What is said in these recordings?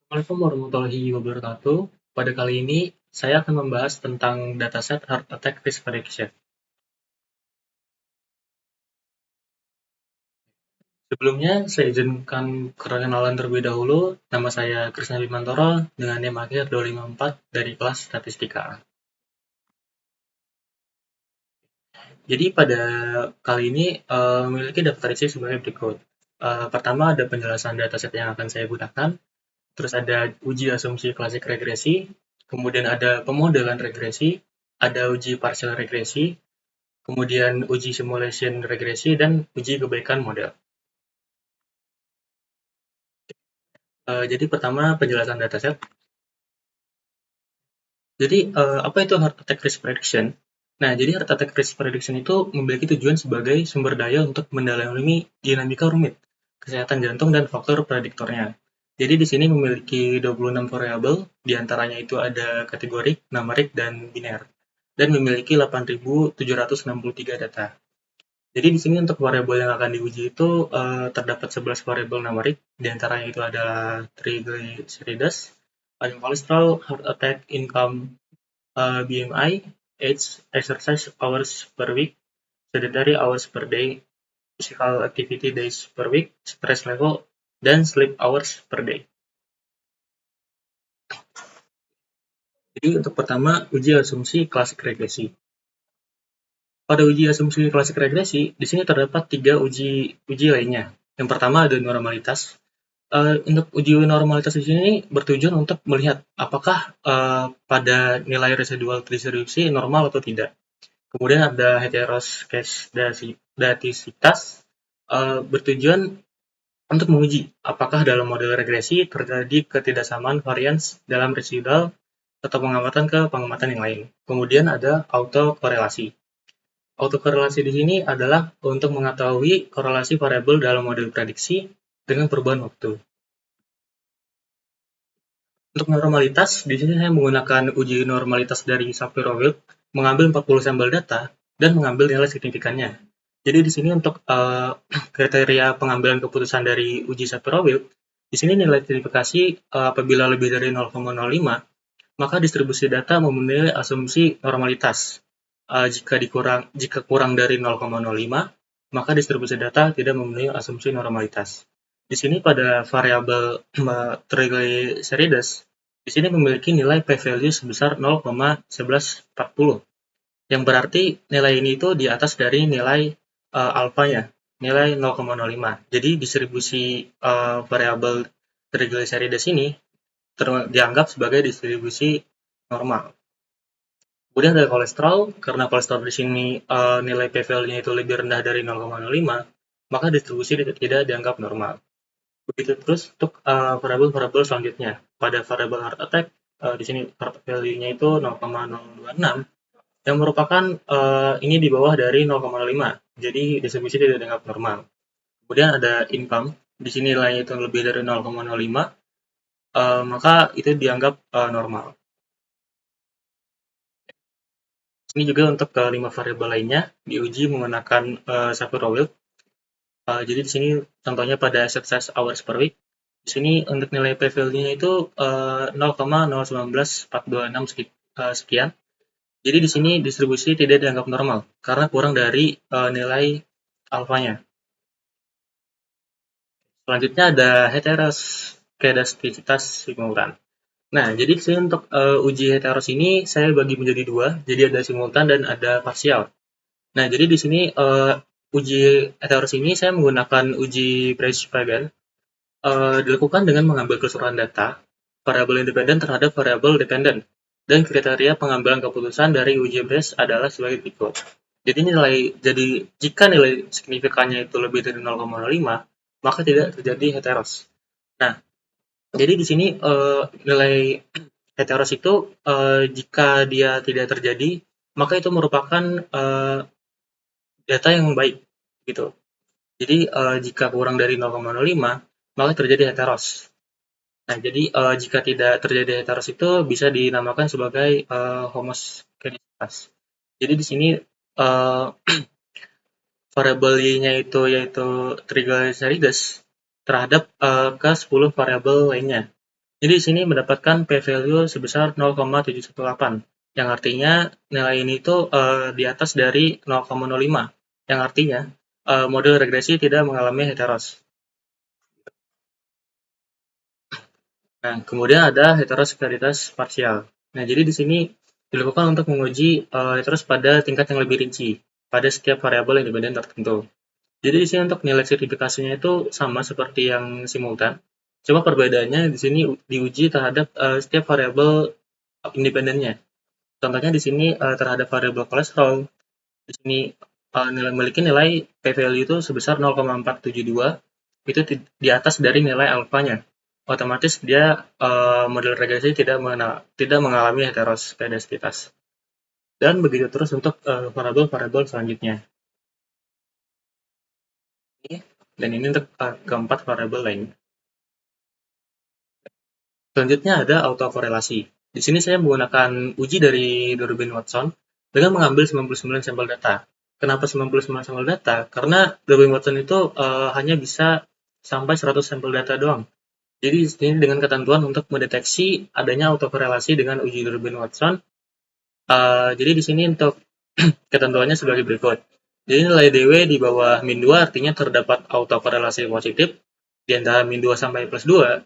Assalamualaikum warahmatullahi wabarakatuh. Pada kali ini, saya akan membahas tentang dataset Heart Attack Risk Prediction. Sebelumnya, saya izinkan perkenalan terlebih dahulu. Nama saya Krisna Bimantoro dengan NIM akhir 254 dari kelas Statistika. Jadi pada kali ini memiliki daftar isi sebagai berikut. Pertama ada penjelasan dataset yang akan saya gunakan, terus ada uji asumsi klasik regresi, kemudian ada pemodelan regresi, ada uji partial regresi, kemudian uji simulation regresi, dan uji kebaikan model. Jadi pertama penjelasan dataset. Jadi apa itu heart attack risk prediction? Nah, jadi heart attack risk prediction itu memiliki tujuan sebagai sumber daya untuk mendalami dinamika rumit, kesehatan jantung dan faktor prediktornya. Jadi di sini memiliki 26 variabel, diantaranya itu ada kategorik, numerik, dan biner, dan memiliki 8.763 data. Jadi di sini untuk variabel yang akan diuji itu terdapat 11 variabel numerik, diantaranya itu adalah triglycerides, kolesterol, heart attack, income, BMI, age, exercise hours per week, sedentary hours per day, physical activity days per week, stress level, dan sleep hours per day. Jadi untuk pertama uji asumsi klasik regresi. Pada uji asumsi klasik regresi, di sini terdapat 3 uji lainnya. Yang pertama ada normalitas. Untuk uji normalitas di sini bertujuan untuk melihat apakah pada nilai residual triglyceride normal atau tidak. Kemudian ada heteroskedastisitas, bertujuan untuk menguji apakah dalam model regresi terjadi ketidaksamaan varians dalam residual atau pengamatan ke pengamatan yang lain. Kemudian ada autokorelasi. Autokorelasi di sini adalah untuk mengetahui korelasi variabel dalam model prediksi dengan perubahan waktu. Untuk normalitas, di sini saya menggunakan uji normalitas dari Shapiro-Wilk, mengambil 40 sampel data dan mengambil nilai signifikannya. Jadi di sini untuk kriteria pengambilan keputusan dari uji Shapiro-Wilk, di sini nilai signifikasi apabila lebih dari 0,05, maka distribusi data memenuhi asumsi normalitas. Jika kurang dari 0,05, maka distribusi data tidak memenuhi asumsi normalitas. Di sini pada variabel triglycerides, di sini memiliki nilai p-value sebesar 0,1140, yang berarti nilai ini itu di atas dari nilai alfanya, nilai 0,05. Jadi distribusi variabel triglycerides ini dianggap sebagai distribusi normal. Kemudian ada kolesterol, karena kolesterol di sini nilai p-value-nya itu lebih rendah dari 0,05, maka distribusi tidak dianggap normal. Begitu terus untuk variabel-variabel selanjutnya. Pada variabel heart attack, di sini heart value-nya itu 0,026, yang merupakan ini di bawah dari 0,05. Jadi distribusi tidak dianggap normal. Kemudian ada income, di sini nilainya itu lebih dari 0,05, maka itu dianggap normal. Ini juga untuk kelima variabel lainnya diuji menggunakan Shapiro-Wilk. Jadi di sini contohnya pada exercise hours per week. Di sini untuk nilai p-value-nya itu 0,019426 sekian. Jadi di sini distribusi tidak dianggap normal karena kurang dari nilai alfanya. Selanjutnya ada heteroskedastisitas simultan. Nah, jadi di sini untuk uji heteros ini saya bagi menjadi dua. Jadi ada simultan dan ada parsial. Nah, jadi di sini uji heteros ini saya menggunakan uji Bayes-Pagan, dilakukan dengan mengambil keseluruhan data variabel independen terhadap variabel dependen, dan kriteria pengambilan keputusan dari uji Bayes adalah sebagai berikut. Jadi jika nilai signifikannya itu lebih dari 0,05, maka tidak terjadi heteros. Nah, jadi di sini nilai heteros itu jika dia tidak terjadi, maka itu merupakan data yang baik gitu. Jadi jika kurang dari 0,05, maka terjadi heteros. Nah, jadi jika tidak terjadi heteros itu bisa dinamakan sebagai homogenisitas. Jadi di sini variabel Y-nya itu yaitu triglycerides terhadap ke 10 variabel lainnya. Jadi di sini mendapatkan p-value sebesar 0,718, yang artinya nilai ini itu di atas dari 0,05, yang artinya model regresi tidak mengalami heteros. Nah, kemudian ada heteroskeritas parsial. Nah, jadi di sini dilakukan untuk menguji heteros pada tingkat yang lebih rinci pada setiap variabel independen tertentu. Jadi di sini untuk nilai sertifikasinya itu sama seperti yang simultan. Cuma perbedaannya di sini diuji terhadap setiap variabel independennya. Contohnya di sini terhadap variabel kolesterol, di sini memiliki nilai p-value itu sebesar 0,472, itu di atas dari nilai alfanya. Otomatis dia model regresi tidak mengalami heteroskediasitas. Dan begitu terus untuk variabel-variabel selanjutnya. Dan ini untuk keempat variabel lain. Selanjutnya ada autokorelasi. Di sini saya menggunakan uji dari Durbin Watson dengan mengambil 99 sampel data. Kenapa 99 sampel data? Karena Durbin Watson itu hanya bisa sampai 100 sampel data doang. Jadi ini dengan ketentuan untuk mendeteksi adanya autokorelasi dengan uji Durbin Watson. Jadi di sini untuk ketentuannya sebagai berikut. Jadi nilai DW di bawah min 2 artinya terdapat autokorelasi positif di antara min 2 sampai plus 2.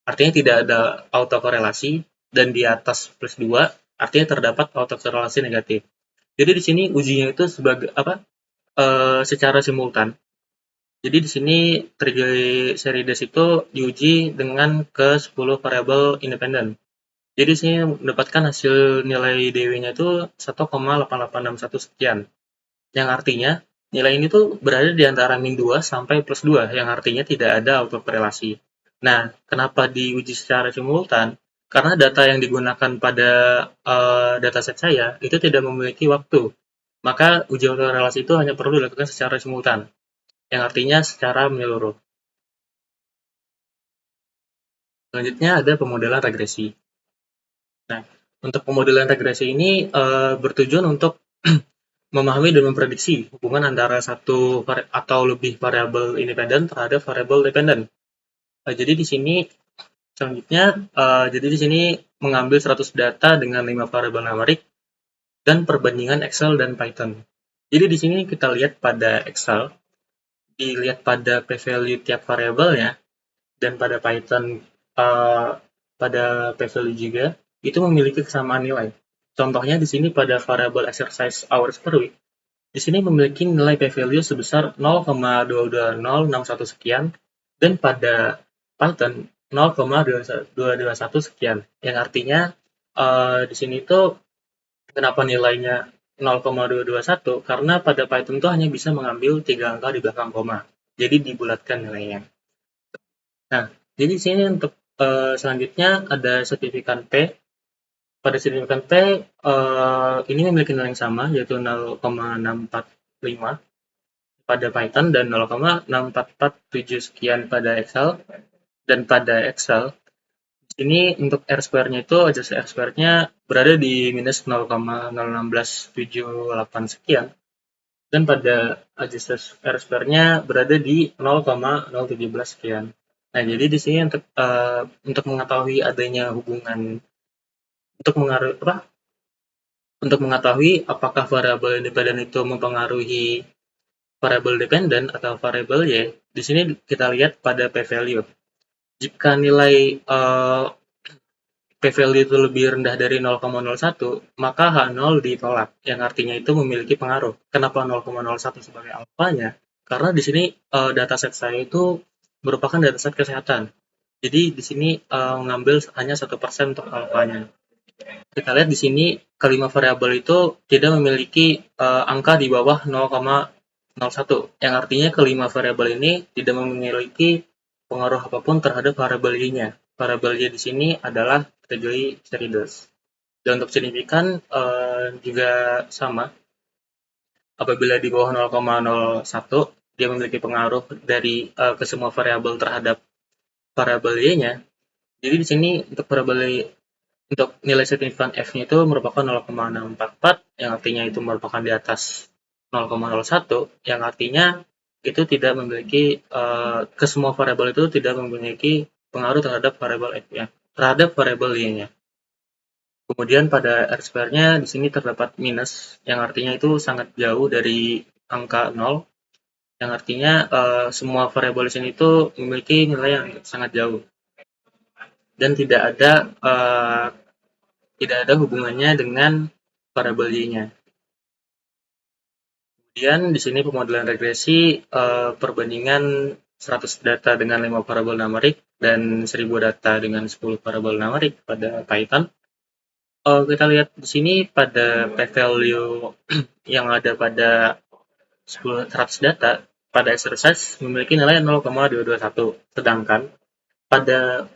Artinya tidak ada autokorelasi, dan di atas plus 2 artinya terdapat autokorelasi negatif. Jadi di sini ujinya itu sebagai secara simultan. Jadi di sini trigger series itu diuji dengan ke 10 variabel independen. Jadi di sini mendapatkan hasil nilai DW-nya itu 1,8861 sekian. Yang artinya nilai ini tuh berada di antara min 2 sampai plus 2, yang artinya tidak ada autokorelasi. Nah, kenapa diuji secara simultan? Karena data yang digunakan pada dataset saya itu tidak memiliki waktu. Maka uji autokorelasi itu hanya perlu dilakukan secara simultan, yang artinya secara menyeluruh. Selanjutnya ada pemodelan regresi. Nah, untuk pemodelan regresi ini bertujuan untuk memahami dan memprediksi hubungan antara satu atau lebih variabel independen terhadap variabel dependen. Jadi di sini selanjutnya, jadi di sini mengambil 100 data dengan 5 variabel numerik dan perbandingan Excel dan Python. Jadi di sini kita lihat pada Excel, dilihat pada p-value tiap variabelnya, dan pada Python pada p-value juga, itu memiliki kesamaan nilai. Contohnya di sini pada variabel exercise hours per week, di sini memiliki nilai p-value sebesar 0,22061 sekian, dan pada Python 0,221 sekian. Yang artinya di sini tuh kenapa nilainya 0,221? Karena pada Python itu hanya bisa mengambil 3 angka di belakang koma. Jadi dibulatkan nilainya. Nah, jadi di sini untuk selanjutnya ada sertifikat P. Pada sertifikat P ini memiliki nilai yang sama, yaitu 0,645 pada Python dan 0,6447 sekian pada Excel. Dan pada Excel, ini untuk R-square-nya itu, ajas R-square-nya berada di minus 0,01678 sekian. Dan pada ajas R-square-nya berada di 0,017 sekian. Nah, jadi di sini untuk mengetahui adanya hubungan, untuk mengetahui apakah variabel independen itu mempengaruhi variabel dependen atau variabel Y, di sini kita lihat pada p-value. Jika nilai p-value itu lebih rendah dari 0,01, maka H0 ditolak, yang artinya itu memiliki pengaruh. Kenapa 0,01 sebagai alfanya? Karena di sini dataset saya itu merupakan dataset kesehatan. Jadi di sini mengambil hanya 1% untuk alfanya. Kita lihat di sini kelima variabel itu tidak memiliki angka di bawah 0,01, yang artinya kelima variabel ini tidak memiliki pengaruh apapun terhadap variabel Y-nya. Variabel Y di sini adalah kategori series. Dan untuk signifikan juga sama. Apabila di bawah 0,01, dia memiliki pengaruh dari ke semua variabel terhadap variabel Y-nya. Jadi di sini untuk variabel untuk nilai signifikan F-nya itu merupakan 0,644, yang artinya itu merupakan di atas 0,01, yang artinya itu tidak memiliki ke semua variabel itu tidak memiliki pengaruh terhadap variabel F-nya. terhadap variabel y-nya. Kemudian pada R-square-nya di sini terdapat minus, yang artinya itu sangat jauh dari angka 0, yang artinya semua variabel di sini itu memiliki nilai yang sangat jauh dan tidak ada hubungannya dengan variabel y-nya. Kemudian di sini pemodelan regresi perbandingan 100 data dengan 5 variabel numerik dan 1000 data dengan 10 variabel numerik pada Python. Kita lihat di sini pada p-value yang ada pada 100 data pada exercise memiliki nilai 0,221, sedangkan pada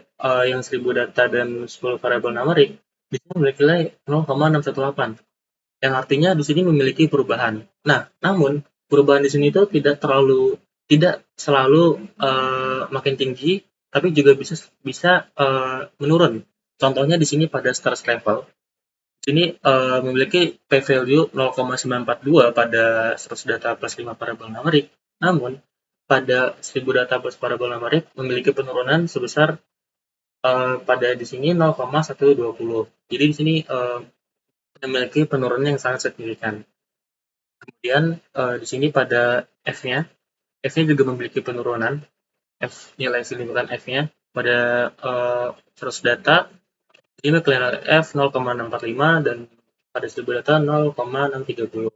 yang 1000 data dan 10 variabel numerik di sini memiliki nilai 0,618, yang artinya di sini memiliki perubahan. Nah, namun perubahan di sini itu tidak selalu makin tinggi, tapi juga bisa menurun. Contohnya di sini pada stress level, ini memiliki p-value 0,942 pada 100 data plus 5 variabel numerik, namun pada 1000 data plus variabel numerik memiliki penurunan sebesar pada di sini 0,120. Jadi di sini memiliki penurunan yang sangat signifikan. Kemudian di sini pada F-nya juga memiliki penurunan, nilai signifikan F-nya pada 100 data ini kelihatan F 0,645 dan pada 1000 data 0,630.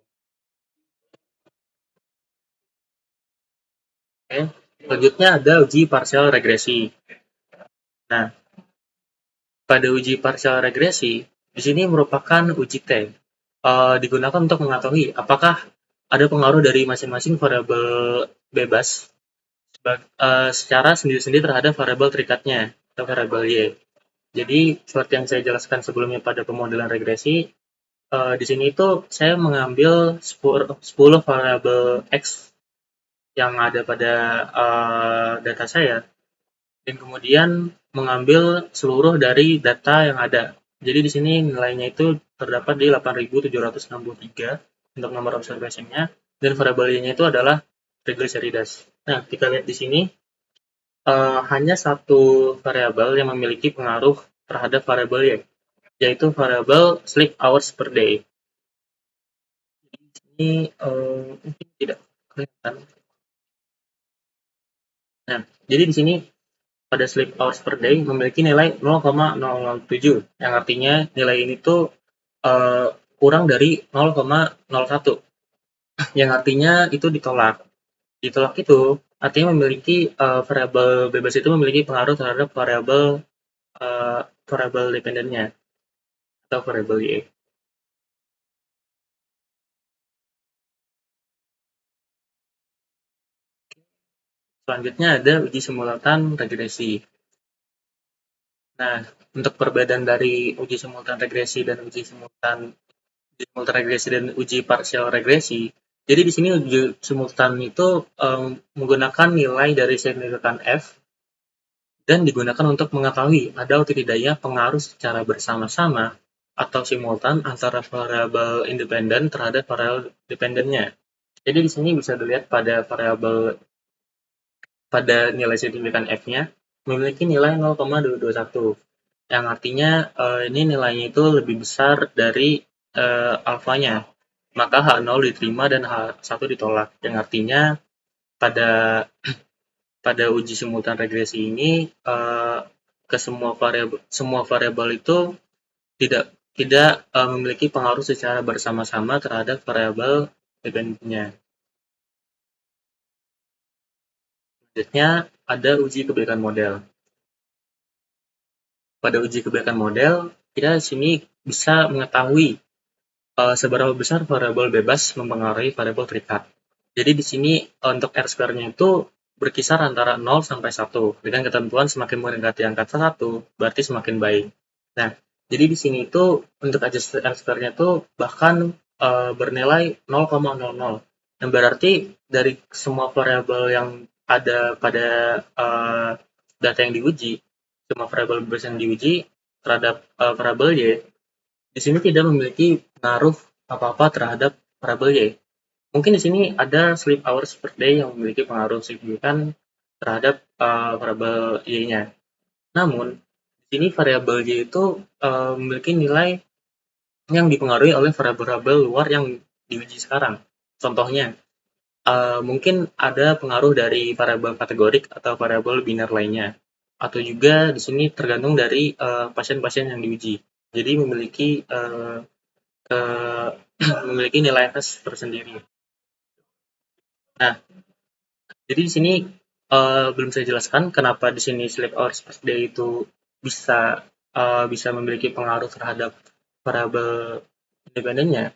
Oke. Selanjutnya ada uji parsial regresi. Nah, pada uji parsial regresi, di sini merupakan uji T. Digunakan untuk mengetahui apakah ada pengaruh dari masing-masing variabel bebas secara sendiri-sendiri terhadap variabel terikatnya atau variabel Y. Jadi, seperti yang saya jelaskan sebelumnya pada pemodelan regresi, di sini itu saya mengambil 10 variabel X yang ada pada data saya, dan kemudian mengambil seluruh dari data yang ada. Jadi di sini nilainya itu terdapat di 8.763 untuk nomor observation-nya, dan variabel Y-nya itu adalah triglycerides. Nah, kita lihat di sini hanya satu variabel yang memiliki pengaruh terhadap variabel Y, yaitu variabel sleep hours per day. Ini mungkin tidak kelihatan. Nah, jadi di sini pada sleep hours per day memiliki nilai 0,007, yang artinya nilai ini tuh kurang dari 0,01, yang artinya itu ditolak. Ditolak itu artinya memiliki variabel bebas itu memiliki pengaruh terhadap variabel dependennya atau variabel Y. Selanjutnya ada uji simultan regresi. Nah, untuk perbedaan dari uji simultan regresi dan uji simultan regresi dan uji parsial regresi. Jadi di sini uji simultan itu menggunakan nilai dari signifikan F dan digunakan untuk mengetahui ada atau tidaknya pengaruh secara bersama-sama atau simultan antara variabel independen terhadap variabel dependennya. Jadi di sini bisa dilihat pada nilai signifikan F-nya memiliki nilai 0,221, yang artinya ini nilainya itu lebih besar dari alfanya. Maka H0 diterima dan H1 ditolak, yang artinya pada uji simultan regresi ini ke semua variabel itu tidak memiliki pengaruh secara bersama-sama terhadap variabel dependennya. Selanjutnya ada uji kebalikan model. Pada uji kebalikan model, kita di sini bisa mengetahui seberapa besar variabel bebas mempengaruhi variabel terikat. Jadi di sini untuk R-square-nya itu berkisar antara 0 sampai 1. Dengan ketentuan semakin mendekati angka 1, berarti semakin baik. Nah, jadi di sini itu untuk adjusted R-square-nya itu bahkan bernilai 0,00. Yang berarti dari semua variabel yang ada pada data yang diuji, semua variabel bebas yang diuji terhadap variabel Y, di sini tidak memiliki pengaruh apa-apa terhadap variabel Y. Mungkin di sini ada sleep hours per day yang memiliki pengaruh signifikan terhadap variabel Y-nya. Namun, Ini variabel Y itu memiliki nilai yang dipengaruhi oleh variabel-variabel luar yang diuji sekarang. Contohnya, mungkin ada pengaruh dari variabel kategorik atau variabel biner lainnya. Atau juga di sini tergantung dari pasien-pasien yang diuji. Jadi memiliki memiliki nilai tes tersendiri. Nah, jadi di sini belum saya jelaskan kenapa di sini sleep hours per day itu bisa bisa memiliki pengaruh terhadap variabel independennya.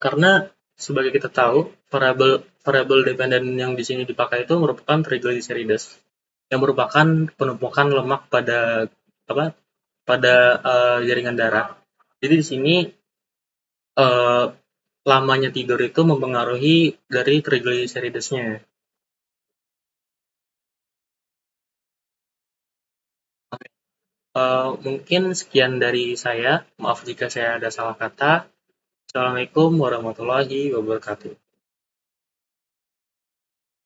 Karena sebagai kita tahu, variabel variabel dependen yang di sini dipakai itu merupakan triglycerides yang merupakan penumpukan lemak pada apa pada jaringan darah. Jadi di sini eh, lamanya tidur itu mempengaruhi dari triglyceridesnya. Mungkin sekian dari saya. Maaf jika saya ada salah kata. Assalamualaikum warahmatullahi wabarakatuh.